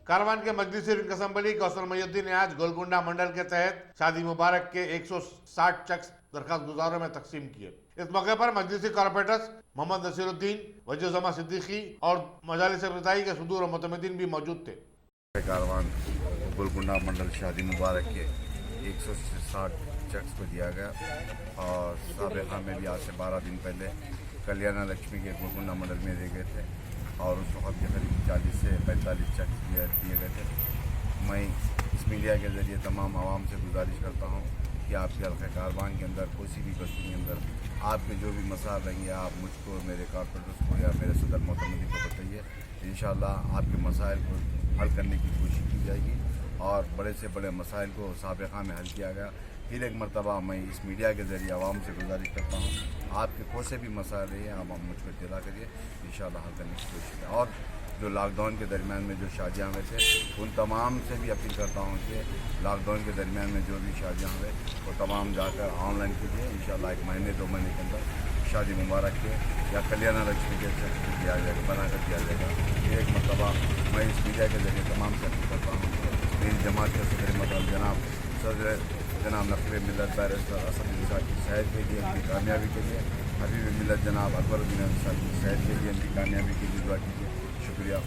कारवान के मजलिसी ring assembly Kausar Mohiuddin ने आज गोलकुंडा मंडल के तहत शादी मुबारक के 160 चेक्स दरखास्त गुजारों में तकसीम किए। इस मौके पर मजलिसी कॉर्पोरेटर्स मोहम्मद नसीरुद्दीन, वजीउज़्ज़मा सिद्दीकी और मजालिस रज़ाई के सदूर और मुतमद्दीन भी मौजूद थे। कारवान गोलकुंडा मंडल शादी मुबारक के 160 चेक्स को दिया गया और साबिक़ा में भी आज से 12 दिन पहले कल्याण लक्ष्मी के गोलकुंडा मंडल में दिए गए थे और उस वक्त के करीब 40 से 45 चेक्स दिए गए थे। मैं इस मीडिया के ज़रिए तमाम आवाम से गुजारिश करता हूँ कि आपके हल्क़े कारवान के अंदर किसी भी बस्ती के अंदर आपके जो भी मसाइल रहेंगे आप मुझको, मेरे कॉर्पोरेटर्स को या मेरे सदर मोहतमदी को बताइए। इंशाअल्लाह आपके मसाइल को हल करने की कोशिश की जाएगी और बड़े से बड़े मसाइल को साबिक़ा में हल किया गया। फिर एक मरतबा मैं इस मीडिया के ज़रिए आवाम से गुजारिश करता हूँ आपके कौन से भी मसाइल हैं आप मुझको इत्तला करिए, इंशाअल्लाह हल करने की कोशिश है। और जो लॉकडाउन के दरमियान में जो शादियाँ हुए थे उन तमाम से भी अपील करता हूँ कि लॉकडाउन के दरमियान में जो भी शादियाँ हुए वो तमाम जाकर ऑनलाइन कीजिए। इंशाअल्लाह 1 महीने 2 महीने के अंदर शादी मुबारक के या कल्याण लक्ष्मी के चेक दिया जाएगा, बना कर दिया जाएगा। फिर एक मरतबा मैं इस मीडिया के ज़रिए तमाम से अपील करता हूँ मेरी जमात के सदर मतलब जनाब नक़ीब मिल्लत बैरिस्टर असद अली साहब की सेहत के लिए, उनकी कामयाबी के लिए, हबीब मिल्लत जनाब अकबरुद्दीन साहब की सेहत के लिए, उनकी कामयाबी के लिए दुआ कीजिए। शुक्रिया।